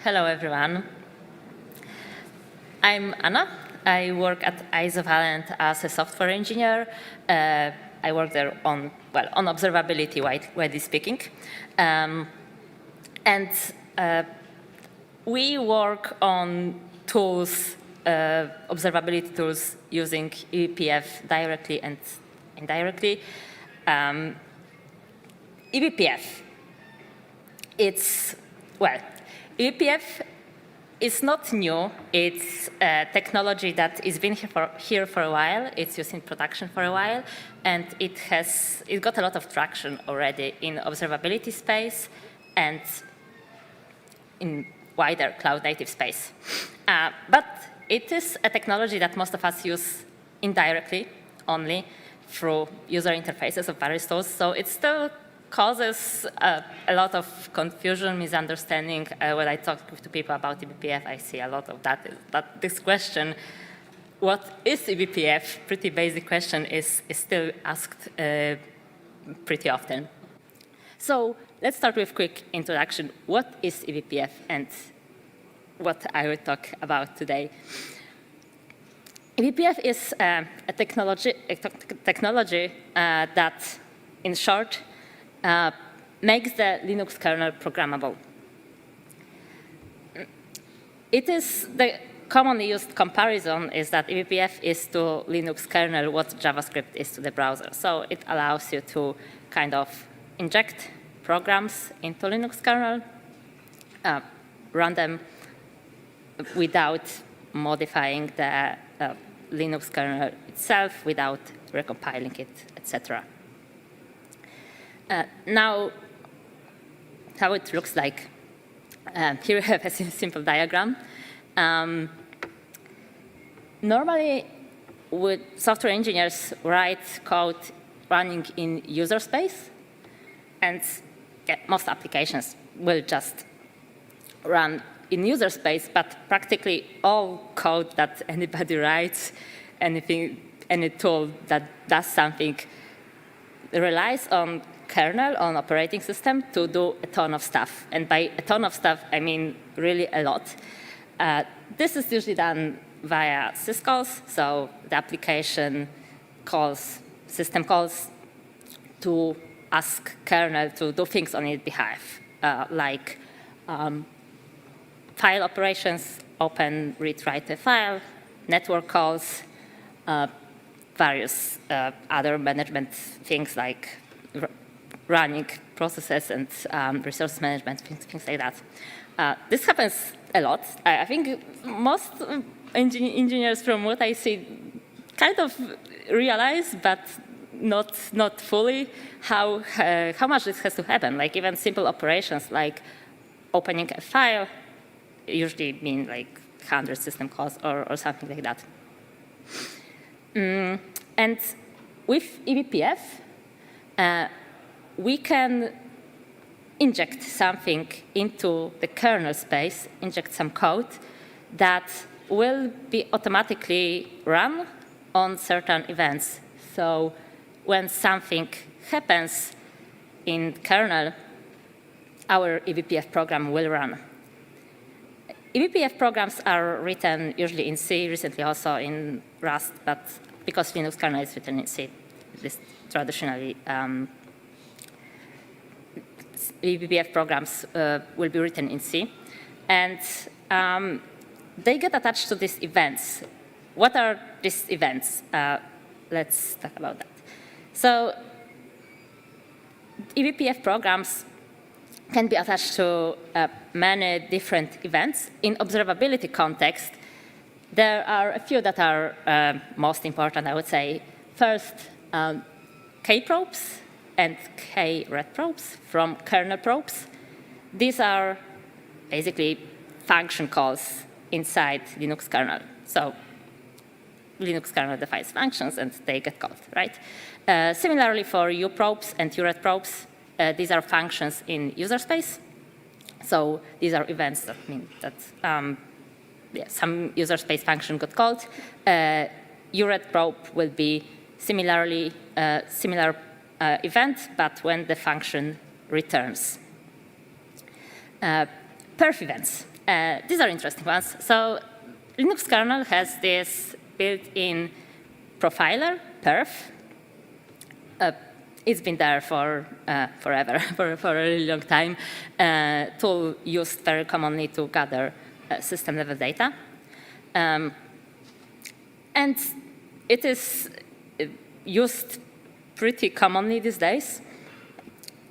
Hello, everyone. I'm Anna. I work at Isovalent as a software engineer. I work there on observability, widely speaking. We work on tools, observability tools using eBPF directly and indirectly. eBPF, eBPF is not new. It's a technology that has been here for a while. It's used in production for a while, and it got a lot of traction already in observability space and in wider cloud-native space. But it is a technology that most of us use indirectly, only through user interfaces of various tools. So it still causes a lot of confusion, misunderstanding. When I talk to people about eBPF, I see a lot of that. But this question, what is eBPF, pretty basic question, is still asked pretty often. So let's start with a quick introduction. What is eBPF and what I will talk about today? eBPF is a technology that, in short, makes the Linux kernel programmable. It is the commonly used comparison is that eBPF is to Linux kernel what JavaScript is to the browser. So it allows you to kind of inject programs into Linux kernel, run them without modifying the Linux kernel itself, without recompiling it, etc. Now, how it looks like. Here we have a simple diagram. Normally, software engineers write code running in user space, and most applications will just run in user space, but practically all code that anybody writes, any tool that does something, relies on kernel, on operating system, to do a ton of stuff. And by a ton of stuff, I mean really a lot. This is usually done via syscalls, so the application calls, system calls to ask kernel to do things on its behalf, like file operations, open, read, write a file, network calls, various other management things like running processes and resource management, things like that. This happens a lot. I think most engineers, from what I see, kind of realize, but not fully, how much this has to happen. Like even simple operations like opening a file usually mean like 100 system calls or something like that. And with eBPF, we can inject something into the kernel space, inject some code that will be automatically run on certain events. So when something happens in kernel, our eBPF program will run. eBPF programs are written usually in C, recently also in Rust, but because Linux kernel is written in C, this traditionally eBPF programs will be written in C. And they get attached to these events. What are these events? Let's talk about that. So eBPF programs can be attached to many different events. In observability context, there are a few that are most important, I would say. First, kprobes and kret probes from kernel probes. These are basically function calls inside Linux kernel. So Linux kernel defines functions and they get called, right? Similarly for uprobes and uret probes, these are functions in user space. So these are events that mean that some user space function got called. Uret probe will be similar event, but when the function returns. Perf events. these are interesting ones. So Linux kernel has this built-in profiler, perf. It's been there for forever, for a really long time. Tool used very commonly to gather system-level data. And it is used pretty commonly these days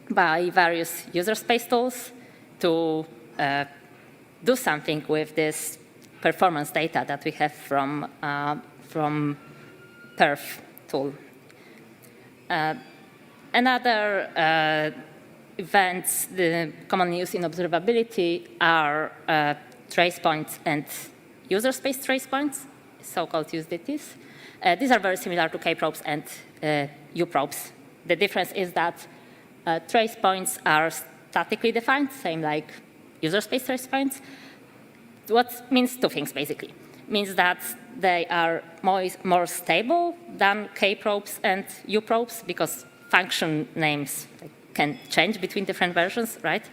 by various user space tools to do something with this performance data that we have from perf tool. Another events commonly used in observability are trace points and user space trace points, so-called USDTs. These are very similar to kprobes and uprobes. The difference is that trace points are statically defined, same like user space trace points. What means two things, basically. Means that they are more stable than kprobes and uprobes because function names can change between different versions, right?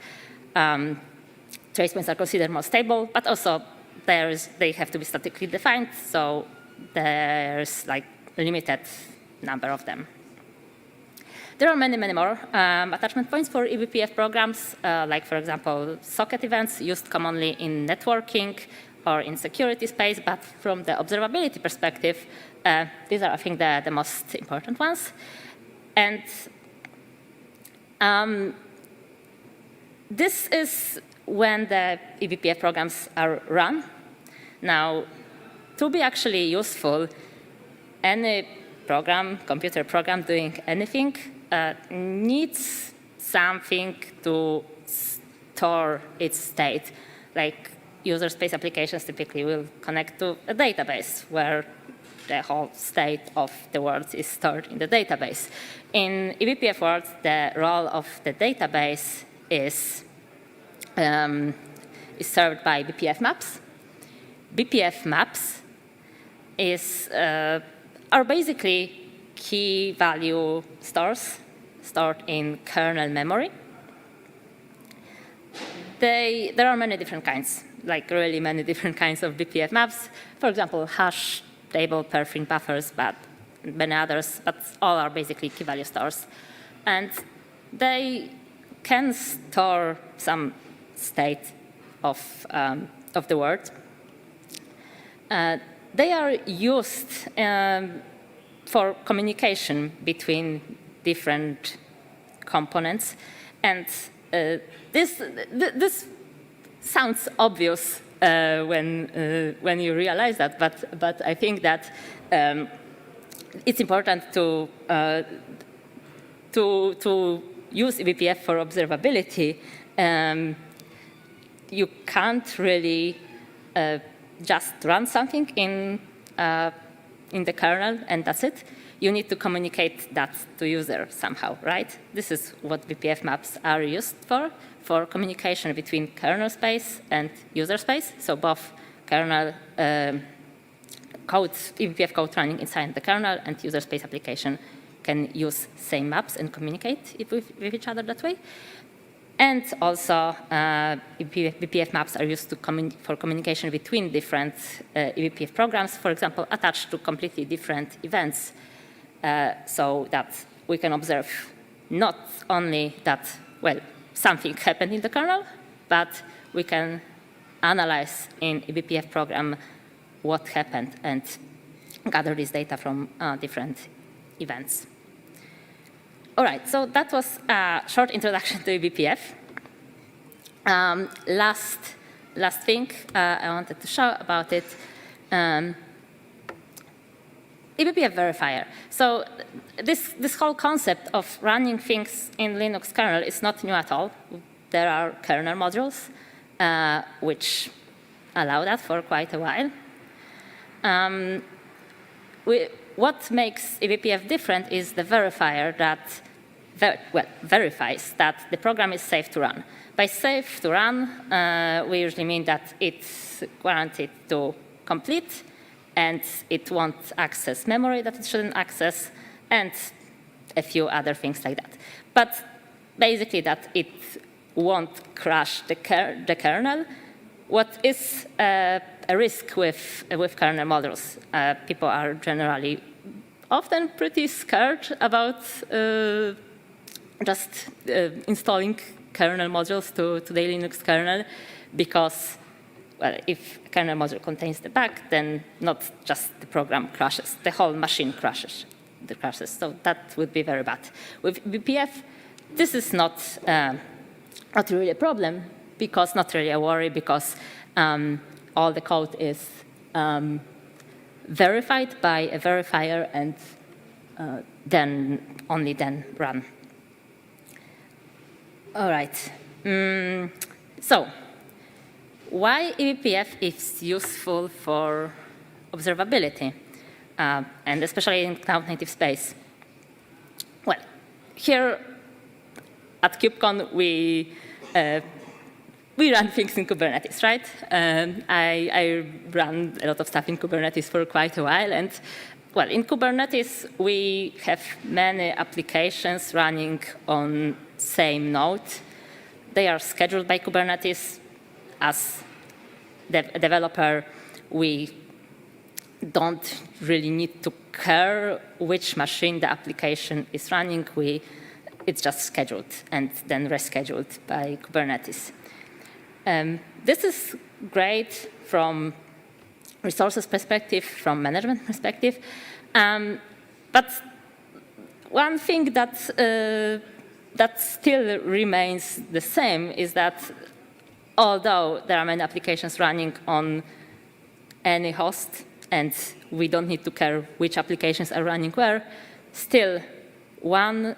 Trace points are considered more stable, but also they have to be statically defined, so there's like a limited number of them. There are many, many more attachment points for eBPF programs, like, for example, socket events used commonly in networking or in security space, but from the observability perspective, these are, I think, the most important ones. And this is when the eBPF programs are run. Now, to be actually useful, any program, computer program doing anything needs something to store its state. Like user space applications typically will connect to a database where the whole state of the world is stored in the database. In eBPF world, the role of the database is served by BPF maps. BPF maps are basically key value stores stored in kernel memory. There are many different kinds, like really many different kinds of BPF maps. For example, hash table perfing buffers, but many others, but all are basically key value stores. And they can store some state of the world. They are used for communication between different components. And this sounds obvious when you realize that, but I think that it's important to use eBPF for observability. You can't really just run something in the kernel and that's it. You need to communicate that to user somehow, right? This is what BPF maps are used for communication between kernel space and user space. So both kernel code, eBPF code running inside the kernel and user space application can use same maps and communicate with each other that way. And also, BPF maps are used for communication between different eBPF programs, for example, attached to completely different events, so that we can observe not only that, well, something happened in the kernel, but we can analyze in eBPF program what happened and gather this data from different events. All right, so that was a short introduction to eBPF. Last thing I wanted to show about it, eBPF verifier. So this whole concept of running things in Linux kernel is not new at all. There are kernel modules which allow that for quite a while. What makes eBPF different is the verifier that verifies that the program is safe to run. By safe to run, we usually mean that it's guaranteed to complete, and it won't access memory that it shouldn't access, and a few other things like that. But basically that it won't crash the kernel what is a risk with kernel modules? People are generally often pretty scared about just installing kernel modules to the Linux kernel because, well, if a kernel module contains the bug, then not just the program crashes, the whole machine crashes. So that would be very bad. With eBPF, this is not really a problem, because not really a worry, because all the code is verified by a verifier and only then run. All right. So why eBPF is useful for observability, and especially in cloud-native space? Well, here at KubeCon, we run things in Kubernetes, right? I ran a lot of stuff in Kubernetes for quite a while. And, well, in Kubernetes, we have many applications running on same node. They are scheduled by Kubernetes. As a developer, we don't really need to care which machine the application is running. It's just scheduled and then rescheduled by Kubernetes. This is great from resources perspective, from management perspective. But one thing that still remains the same is that although there are many applications running on any host, and we don't need to care which applications are running where, still one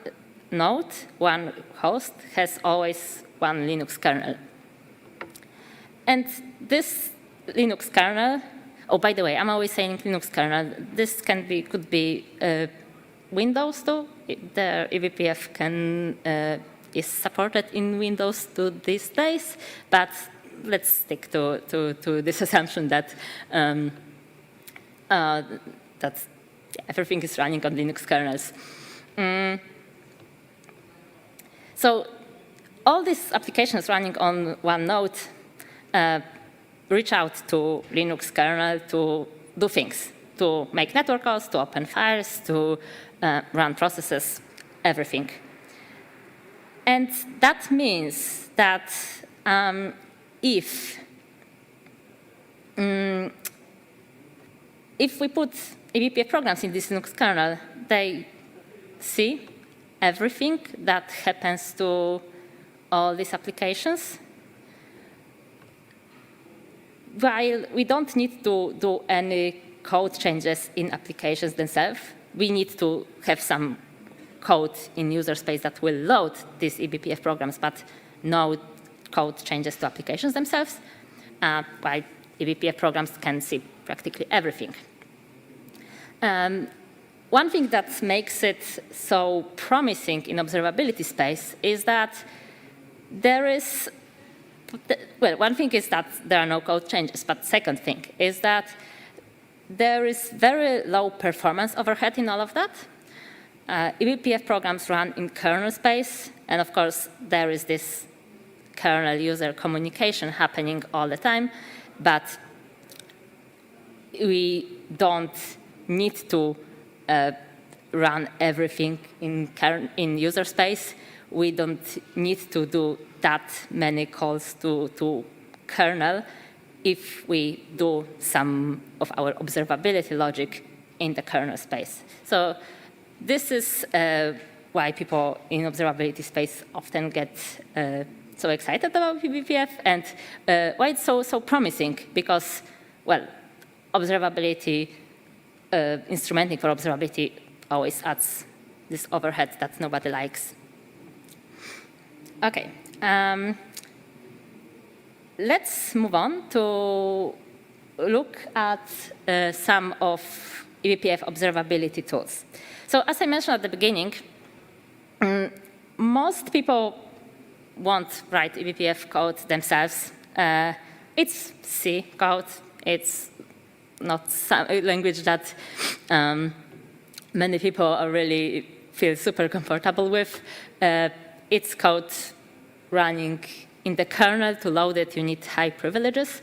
node, one host, has always one Linux kernel. And this Linux kernel, oh, by the way, I'm always saying Linux kernel. This could be Windows too. The eBPF is supported in Windows to these days, but let's stick to this assumption that that everything is running on Linux kernels. So all these applications running on one node reach out to Linux kernel to do things, to make network calls, to open files, to run processes, everything. And that means that if we put eBPF programs in this Linux kernel, they see everything that happens to all these applications. While we don't need to do any code changes in applications themselves, we need to have some code in user space that will load these eBPF programs, but no code changes to applications themselves, while eBPF programs can see practically everything. One thing that makes it so promising in observability space is that there is, well, one thing is that there are no code changes, but second thing is that there is very low performance overhead in all of that. eBPF programs run in kernel space, and of course, there is this kernel user communication happening all the time, but we don't need to run everything in user space. We don't need to do that many calls to kernel if we do some of our observability logic in the kernel space. So this is why people in observability space often get so excited about eBPF, and why it's so promising, because, well, observability, instrumenting for observability always adds this overhead that nobody likes. Okay, let's move on to look at some of eBPF observability tools. So as I mentioned at the beginning, most people won't write eBPF code themselves. It's C code. It's not a language that many people really feel super comfortable with. It's code running in the kernel to load it, you need high privileges.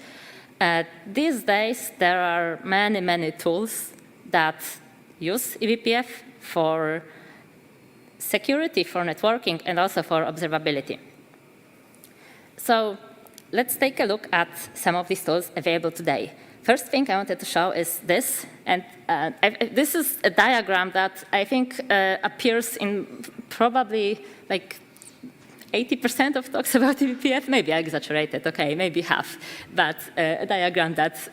These days, there are many, many tools that use eBPF for security, for networking, and also for observability. So let's take a look at some of these tools available today. First thing I wanted to show is this. And this is a diagram that I think appears in probably like 80% of talks about eBPF. Maybe I exaggerated, OK, maybe half. But a diagram that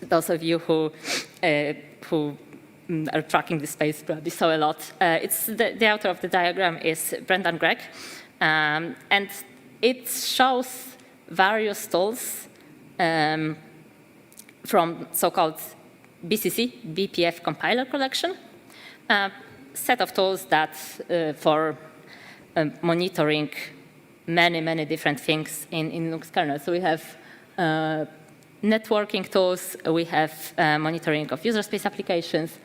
those of you who are tracking this space probably saw a lot. It's the author of the diagram is Brendan Gregg. And it shows various tools from so-called BCC, BPF compiler collection, a set of tools that for monitoring many, many different things in Linux kernel. So we have networking tools, we have monitoring of user space applications,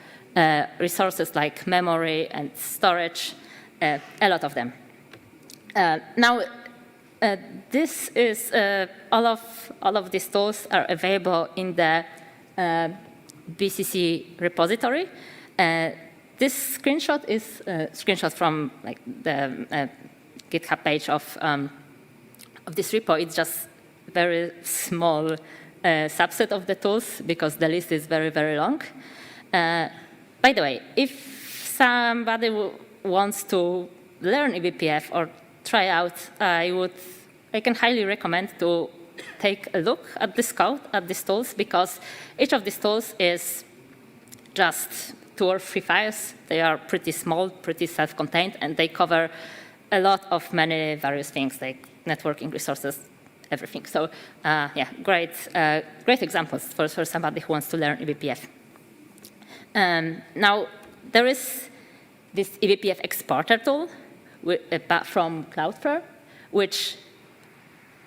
resources like memory and storage, a lot of them. Now, this is all of these tools are available in the BCC repository. This screenshot is a screenshot from like the GitHub page of this repo. It's just a very small subset of the tools because the list is very, very long. By the way, if somebody wants to learn eBPF or try out, I can highly recommend to take a look at this code, at these tools, because each of these tools is just 2 or 3 files. They are pretty small, pretty self-contained, and they cover a lot of many various things like networking resources, everything. So yeah, great examples for somebody who wants to learn eBPF. Now, there is this eBPF exporter tool from Cloudflare, which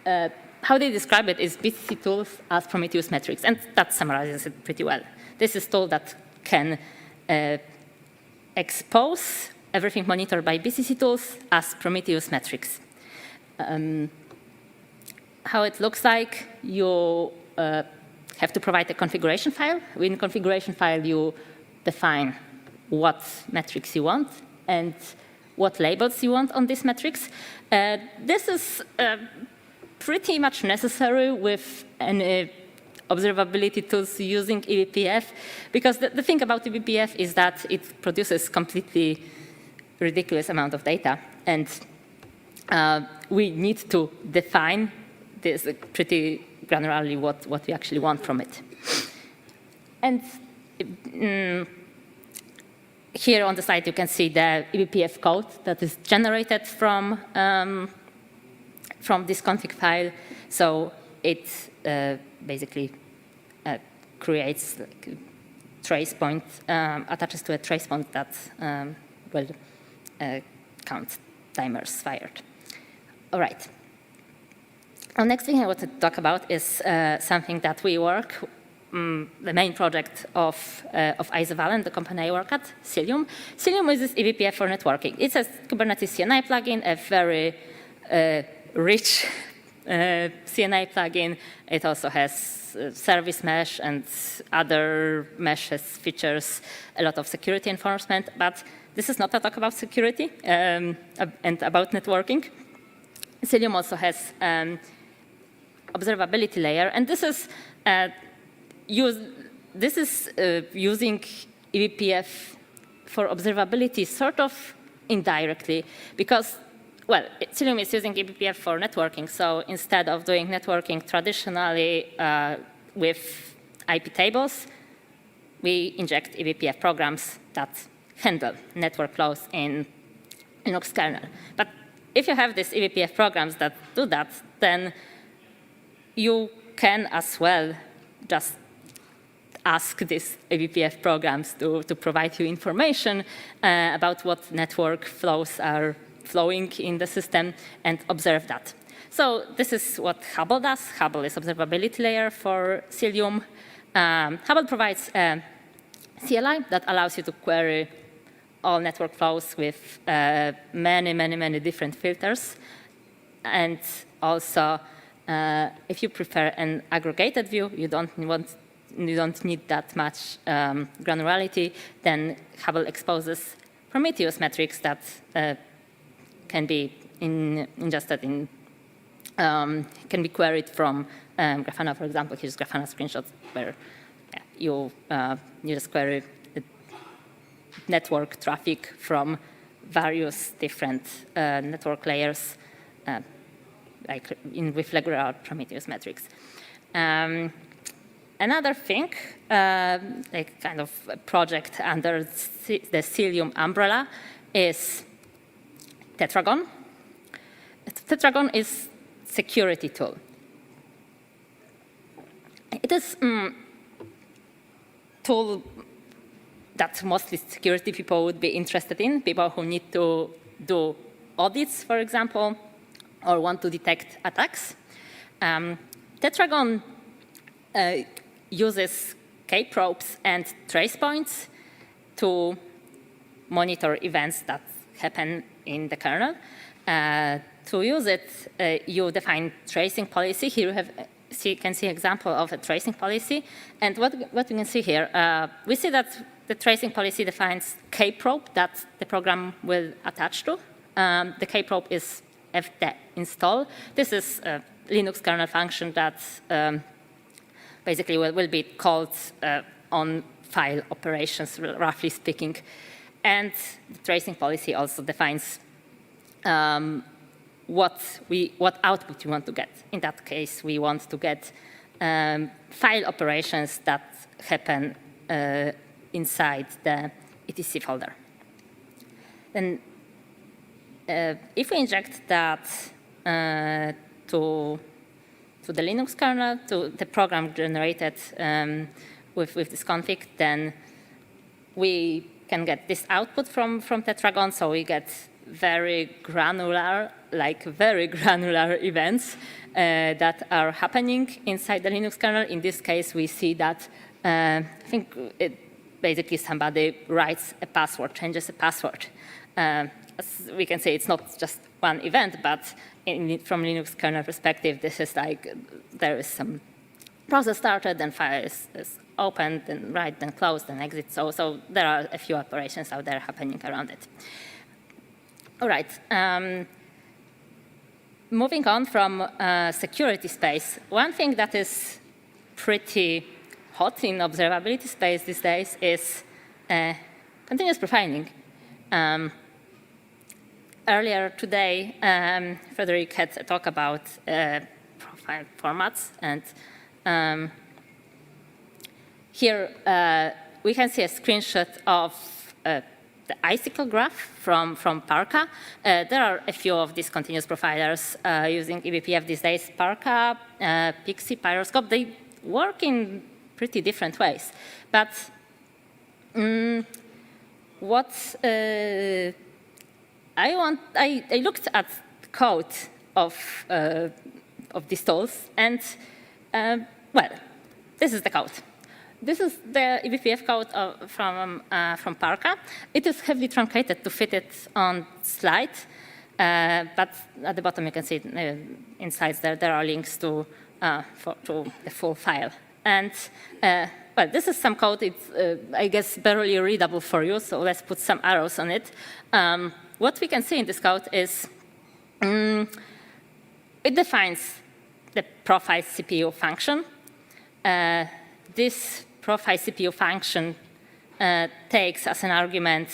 how they describe it is BCC tools as Prometheus metrics, and that summarizes it pretty well. This is a tool that can expose everything monitored by BCC tools as Prometheus metrics. How it looks like, you have to provide a configuration file. In configuration file, you define what metrics you want and what labels you want on these metrics. This is pretty much necessary with any observability tools using eBPF, because the thing about eBPF is that it produces completely ridiculous amount of data, and we need to define this pretty granularly what we actually want from it. And here on the slide, you can see the eBPF code that is generated from this config file. So it basically creates like a trace point, attaches to a trace point that will count timers fired. All right. The next thing I want to talk about is something that we work, the main project of Isovalent, the company I work at, Cilium. Cilium uses eBPF for networking. It's a Kubernetes CNI plugin, a very rich CNI plugin. It also has service mesh and other meshes features, a lot of security enforcement. But this is not a talk about security and about networking. Cilium also has observability layer, and this is using eBPF for observability sort of indirectly, because, well, Cilium is using eBPF for networking. So instead of doing networking traditionally with IP tables, we inject eBPF programs that handle network flows in Linux kernel. But if you have these eBPF programs that do that, then you can as well just ask these eBPF programs to provide you information about what network flows are flowing in the system and observe that. So this is what Hubble does. Hubble is observability layer for Cilium. Hubble provides a CLI that allows you to query all network flows with many different filters. And also, if you prefer an aggregated view, you don't need that much granularity, then Hubble exposes Prometheus metrics that can be ingested in, can be queried from Grafana, for example. Here's Grafana screenshots where you just query the network traffic from various different network layers, like with regular Prometheus metrics. Another thing, like kind of a project under the Cilium umbrella, is Tetragon. Tetragon is security tool. It is tool that mostly security people would be interested in, people who need to do audits, for example, or want to detect attacks. Tetragon uses K-probes and trace points to monitor events that happen in the kernel. To use it, you define tracing policy. Here you can see example of a tracing policy. And what you can see here, we see that the tracing policy defines K-probe that the program will attach to. The K-probe is fd install. This is a Linux kernel function that basically will be called on file operations, roughly speaking. And the tracing policy also defines what output you want to get. In that case, we want to get file operations that happen inside the etc folder. Then if we inject that to the Linux kernel, to the program generated with this config, then we can get this output from Tetragon. So we get very granular events that are happening inside the Linux kernel. In this case, we see that I think basically somebody writes a password, changes a password. As we can say, it's not just one event, but from Linux kernel perspective, this is like there is some process started, then file is opened, then write, then closed, then exit. So there are a few operations out there happening around it. All right. Moving on from security space, one thing that is pretty hot in observability space these days is continuous profiling. Earlier today, Frederick had a talk about profile formats, and here we can see a screenshot of the Icicle graph from Parka. There are a few of these continuous profilers using eBPF these days. Parka, Pixie, Pyroscope, they work in pretty different ways. But what I looked at the code of these tools, and well, this is the code. This is the eBPF code from Parka. It is heavily truncated to fit it on slide, but at the bottom you can see inside there are links to the full file. And well, this is some code. It's I guess barely readable for you, so let's put some arrows on it. What we can see in this code is it defines the profile CPU function. This profile CPU function takes as an argument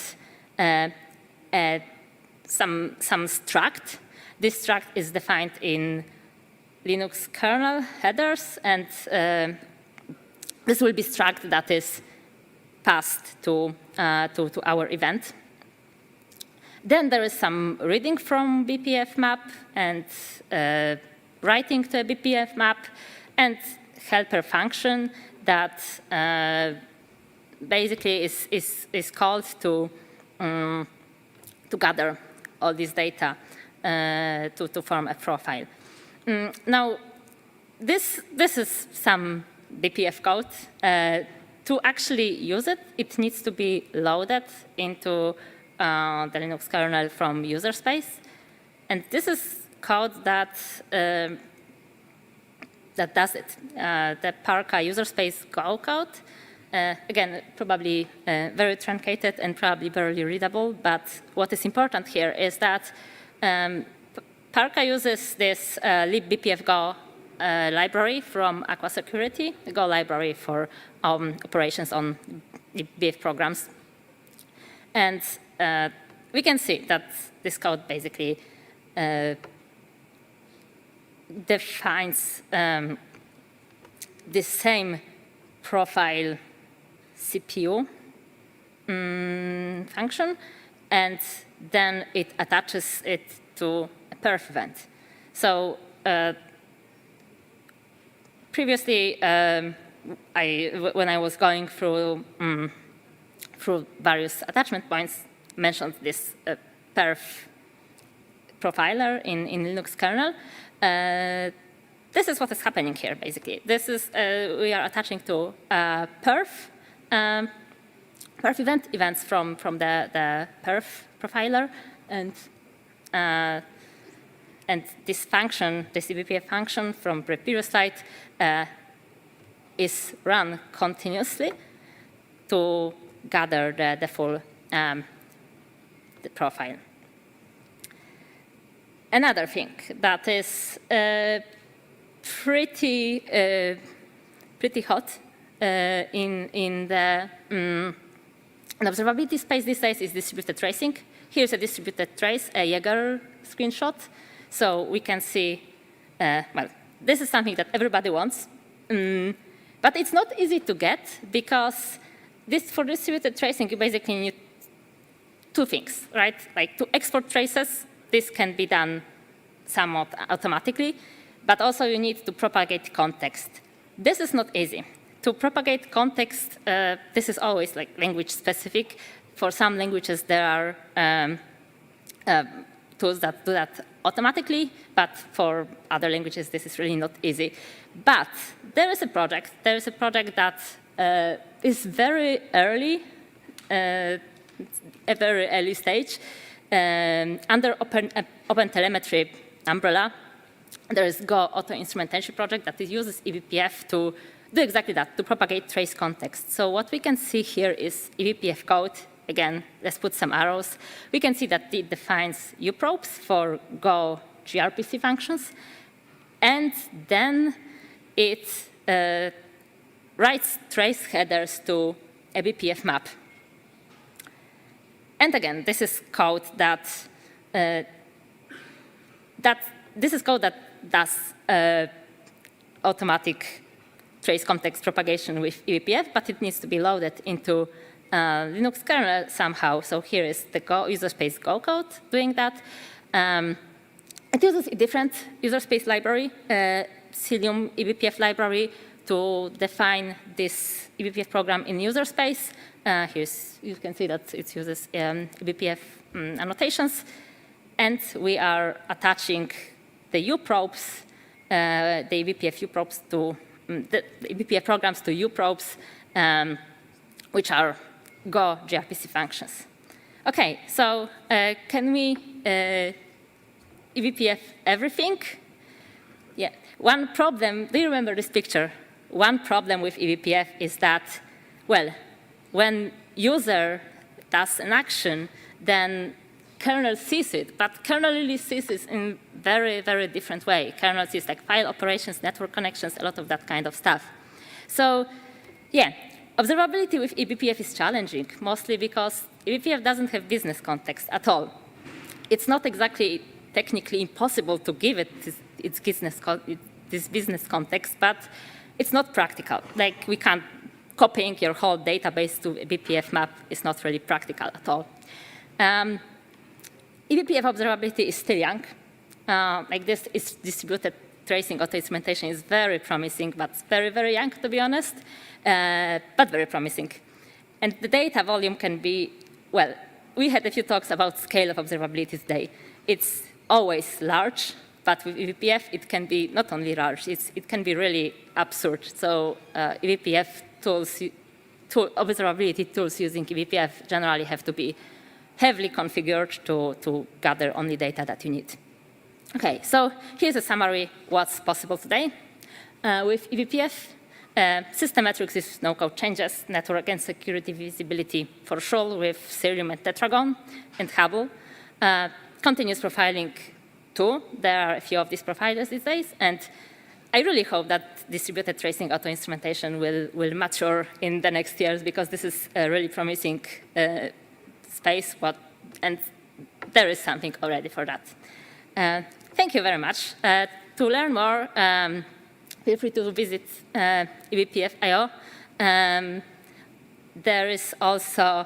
some struct. This struct is defined in Linux kernel headers, and this will be struct that is passed to our event. Then there is some reading from BPF map and writing to a BPF map, and helper function that basically is called to gather all this data to form a profile. Now, this is some BPF code. To actually use it, it needs to be loaded into the Linux kernel from user space. And this is code that that does it. The Parka user space Go code. Again, probably very truncated and probably barely readable, but what is important here is that Parka uses this libbpf Go library from Aqua Security, the Go library for operations on eBPF programs. And we can see that this code basically defines the same profile CPU function, and then it attaches it to a perf event. So previously, when I was going through various attachment points, mentioned this perf profiler in Linux kernel. This is what is happening here, basically. This is we are attaching to perf events from the perf profiler, and this function, this eBPF function from the previous slide, is run continuously to gather the full the profile. Another thing that is pretty hot in the observability space these days is distributed tracing. Here's a distributed trace, a Jaeger screenshot. So we can see, well, this is something that everybody wants, but it's not easy to get because for distributed tracing, you basically need two things, right? Like to export traces, this can be done somewhat automatically, but also you need to propagate context. This is not easy. To propagate context, this is always like language specific. For some languages, there are tools that do that automatically, but for other languages, this is really not easy. But there is a project. There is a project that is very early, a very early stage, under OpenTelemetry umbrella. There is Go Auto Instrumentation project that uses eBPF to do exactly that, to propagate trace context. So what we can see here is eBPF code. Again, let's put some arrows. We can see that it defines uprobes for Go gRPC functions, and then it writes trace headers to a BPF map. And again, this is code that does automatic trace context propagation with eBPF, but it needs to be loaded into Linux kernel somehow. So here is the Go user space Go code doing that. It uses a different user space library, Cilium eBPF library, to define this eBPF program in user space. You can see that it uses eBPF annotations. And we are attaching the uprobes, the eBPF uprobes to the eBPF programs to uprobes, which are Go gRPC functions. Okay, so can we eBPF everything? Yeah. One problem. Do you remember this picture? One problem with eBPF is that, well, when user does an action, then kernel sees it, but kernel really sees it in very, very different way. Kernel sees like file operations, network connections, a lot of that kind of stuff. So, yeah, observability with eBPF is challenging, mostly because eBPF doesn't have business context at all. It's not exactly technically impossible to give it this business context, but it's not practical. Like we can't copying your whole database to a BPF map is not really practical at all. eBPF observability is still young. Like this is distributed tracing auto-instrumentation is very promising, but very, very young, to be honest, but very promising. And the data volume can be, well, we had a few talks about scale of observability today. It's always large, but with eBPF, it can be not only large, it can be really absurd. So eBPF tools, observability tools using eBPF generally have to be heavily configured to gather only data that you need. Okay, so here's a summary what's possible today. With eBPF, system metrics with no-code changes, network and security visibility for sure with Cerium and Tetragon and Hubble. Continuous profiling too. There are a few of these providers these days, and I really hope that distributed tracing auto-instrumentation will mature in the next years, because this is a really promising space, and there is something already for that. Thank you very much. To learn more, feel free to visit eBPF.io. There is also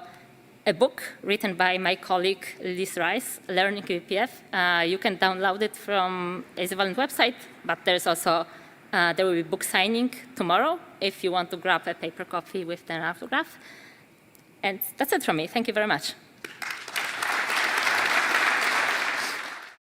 a book written by my colleague Liz Rice, Learning eBPF. You can download it from Isovalent website, but there's also there will be book signing tomorrow if you want to grab a paper copy with an autograph. And that's it from me. Thank you very much.